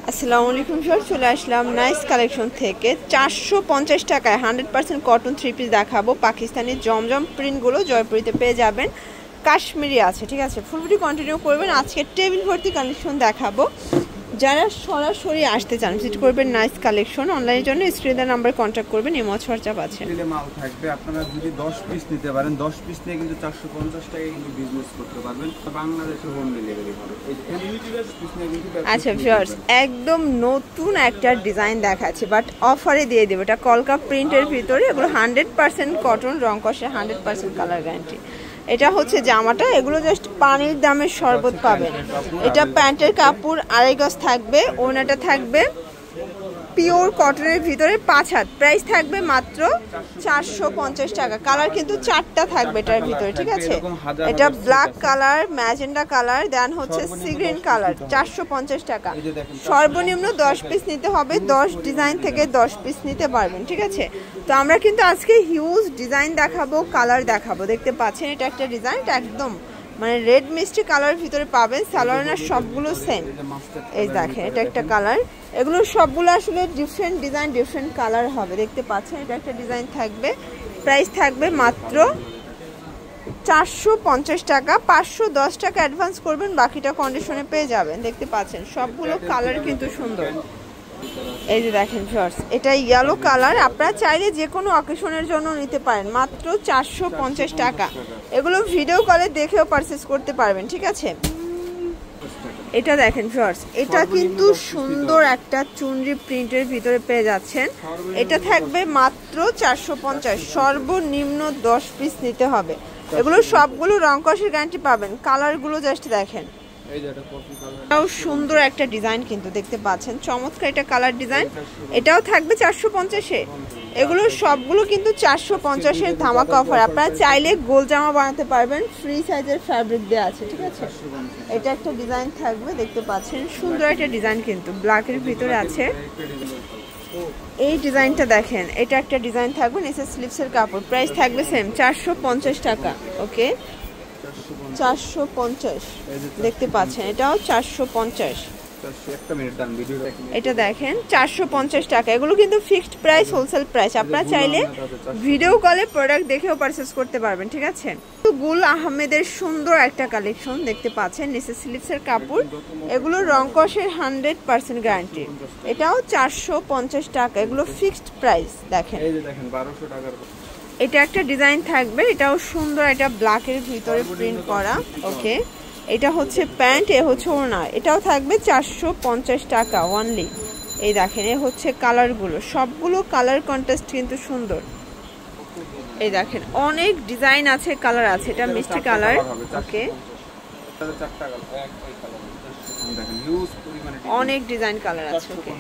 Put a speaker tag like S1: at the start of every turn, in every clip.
S1: আসসালামু আলাইকুম স্যার, চলে আসলাম নাইস কালেকশন থেকে 450 টাকায় 100% কটন থ্রি পিস দেখাবো। পাকিস্তানি জমজম প্রিন্টগুলো জয়পুরিতে পেয়ে যাবেন। কাশ্মীরি আছে, ঠিক আছে। ফুল ভিডিও কন্টিনিউ করবেন। আজকে টেবিল ভর্তি কালেকশন দেখাবো। যারা সরাসরি আসতে চান ভিজিট করবেন নাইস কালেকশন। অনলাইনের জন্য স্ক্রিনের নাম্বার কন্ট্যাক্ট করবেন। ইমো হোয়াটসঅ্যাপ আছে।
S2: মাল থাকবে, আপনারা যদি 10 পিস নিতে পারেন 10 পিস নিয়ে কিন্তু 450 টাকায় কিন্তু বিজনেস করতে পারবেন। বাংলাদেশে হোম ডেলিভারি হবে।
S1: আচ্ছা ভিউয়ার্স, একদম নতুন একটা ডিজাইন দেখাচ্ছি, বাট অফারে দিয়ে দেবো। এটা কলকা প্রিন্টের ভিতরে, এগুলো 100% কটন, রং কষে 100% কালার গ্যারান্টি। এটা হচ্ছে জামাটা, এগুলো জাস্ট পানির দামের শরবত পাবেন। এটা প্যান্টের কাপড় 2.5 গজ থাকবে, ওড়নাটা থাকবে পিওর কটনের ভিতরে 5 হাত। প্রাইস থাকবে মাত্র 450 টাকা। কালার কিন্তু 4টা থাকবে এটার ভিতরে, ঠিক আছে। এটা ব্ল্যাক কালার, ম্যাজেন্ডা কালার, দেন হচ্ছে সি গ্রিন কালার। 450 টাকা। সর্বনিম্ন 10 পিস নিতে হবে। 10 ডিজাইন থেকে 10 পিস নিতে পারবেন, ঠিক আছে। তো আমরা কিন্তু আজকে হিউজ ডিজাইন দেখাবো, কালার দেখাবো। দেখতে পাচ্ছেন এটা একটা ডিজাইন, একদম মানে রেড মিষ্টি কালার ভিতরে পাবেন। সালোয়ার সবগুলো সেম। এই দেখেন এটা একটা কালার, এগুলো সবগুলো আসলে ডিফারেন্ট ডিজাইন, ডিফারেন্ট কালার হবে। দেখতে পাচ্ছেন এটা একটা ডিজাইন থাকবে। প্রাইস থাকবে মাত্র 450 টাকা। 510 টাকা অ্যাডভান্স করবেন, বাকিটা কন্ডিশনে পেয়ে যাবেন। দেখতে পাচ্ছেন সবগুলো কালার কিন্তু সুন্দর। এই যে দেখেন ভিউয়ার্স, এটা ইয়েলো কালার। আপনারা চাইলে যে কোনো অকেশনের জন্য নিতে পারেন, মাত্র 450 টাকা। এগুলো ভিডিও কলে দেখেও পারচেজ করতে পারবেন, ঠিক আছে। এটা দেখেন ভিউয়ার্স, এটা কিন্তু সুন্দর একটা চুনরি প্রিন্টের ভিতরে পেয়ে যাচ্ছেন। এটা থাকবে মাত্র 450। সর্বনিম্ন 10 পিস নিতে হবে। এগুলো সবগুলো রং কষের গ্যারান্টি পাবেন। কালারগুলো জাস্ট দেখেন, এটাও সুন্দর একটা ডিজাইন কিন্তু দেখতে পাচ্ছেন, চমৎকার এটা কালার ডিজাইন। এটাও থাকবে 450-এ। এগুলো সবগুলো কিন্তু 450-এর ধামাকা অফার। আপনারা চাইলে গোল জামা বানাতে পারবেন, ফ্রি সাইজের ফ্যাব্রিক দেওয়া আছে, ঠিক আছে। এটা একটা ডিজাইন থাকবে, দেখতে পাচ্ছেন সুন্দর একটা ডিজাইন কিন্তু ব্ল্যাকের ভিতরে আছে। এই ডিজাইনটা দেখেন, এটা একটা ডিজাইন থাকবে, নিচে স্লিভসের কাপড়। প্রাইস থাকবে সেম 450 টাকা। ওকে, 450 দেখতে পাচ্ছেন, এটাও 450। এটা দেখেন 450 টাকা। এগুলো কিন্তু ফিক্সড প্রাইস, হোলসেল প্রাইস। আপনারা চাইলে ভিডিও কলে প্রোডাক্ট দেখেও পারচেজ করতে পারবেন, ঠিক আছে। গুল আহমেদের সুন্দর একটা কালেকশন দেখতে পাচ্ছেন, নিচে স্লিভসের কাপড়। এগুলো রং কষের 100% গ্যারান্টি। এটাও 450 টাকা। এগুলো ফিক্সড প্রাইস। দেখেন এটা একটা ডিজাইন থাকবে, এটাও সুন্দর, এটা ব্ল্যাকের ভিতরে প্রিন্ট করা। ওকে, এটা হচ্ছে প্যান্ট, এ হচ্ছে ওড়না। এটাও থাকবে 450 টাকা অনলি। এই দেখেন, এ হচ্ছে কালারগুলো, সবগুলো কালার কন্ট্রাস্ট কিন্তু সুন্দর। এই দেখেন অনেক ডিজাইন আছে, কালার আছে। এটা মিষ্টি কালার। ওকে, অনেক ডিজাইন কালার আছে। ওকে,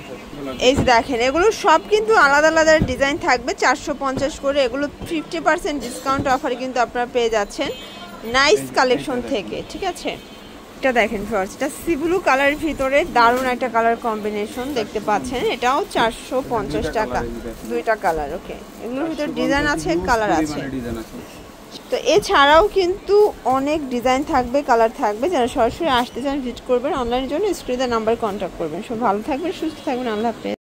S1: এই যে দেখেন এগুলো সব কিন্তু আলাদা আলাদা ডিজাইন থাকবে, 450 করে। এগুলো 50% ডিসকাউন্ট অফারে কিন্তু আপনারা পেয়ে যাচ্ছেন নাইস কালেকশন থেকে, ঠিক আছে। এটা দেখেন ফার্স্ট, এটা সি ব্লু কালারের ভিতরে দারুণ একটা কালার কম্বিনেশন দেখতে পাচ্ছেন। এটাও 450 টাকা। দুইটা কালার। ওকে, এগুলোর ভিতরে ডিজাইন আছে, কালার আছে। তো এছাড়াও কিন্তু অনেক ডিজাইন থাকবে, কালার থাকবে। যারা সরাসরি আসতে চান ভিজিট করবেন। অনলাইনের জন্য স্ক্রিনের নাম্বার কন্ট্যাক্ট করবেন। সব ভালো থাকবেন, সুস্থ থাকবেন। আল্লাহ হাফেজ।